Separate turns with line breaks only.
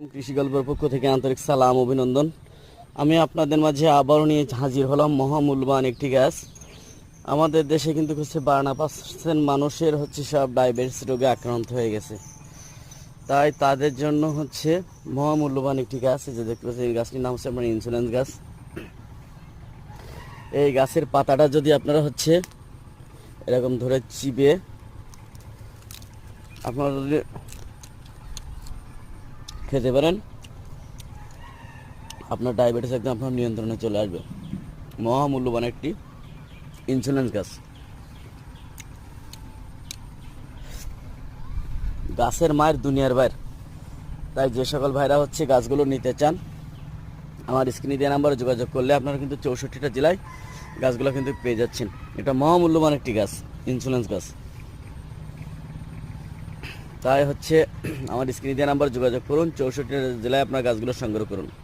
কৃষি গল্পের পক্ষ থেকে আন্তরিক সালাম অভিনন্দন। আমি আপনাদের মাঝে আবারও নিয়ে হাজির হলাম মহামূল্যবান একটি গাছ। আমাদের দেশে কিন্তু হচ্ছে 52% মানুষের হচ্ছে সব ডায়াবেটিস রোগে আক্রান্ত হয়ে গেছে, তাই তাদের জন্য হচ্ছে মহামূল্যবান একটি গাছ। এই যে দেখতে পাচ্ছেন, এই গাছটির নাম হচ্ছে আপনার ইনসুলেন্স গাছ। এই গাছের পাতাটা যদি আপনারা হচ্ছে এরকম ধরে চিবিয়ে আপনারা যদি খেতে পারেন, আপনার ডায়াবেটিস একদম আপনার নিয়ন্ত্রণে চলে আসবে। মহামূল্যবান একটি ইনসুলেন্স গাছ। গাছের মায়ের দুনিয়ার বাইর। তাই যে সকল ভাইরা হচ্ছে গাছগুলো নিতে চান, আমার স্ক্রিনে দেওয়া নাম্বারে যোগাযোগ করলে আপনারা কিন্তু 64টা জেলায় গাছগুলো কিন্তু পেয়ে যাচ্ছেন। এটা মহামূল্যবান একটি গাছ, ইনসুলেন্স গাছ। তাই হচ্ছে আমার স্ক্রিনে দেওয়া নাম্বারে যোগাযোগ করুন, 64টা জেলায় আপনার গাছগুলো সংগ্রহ করুন।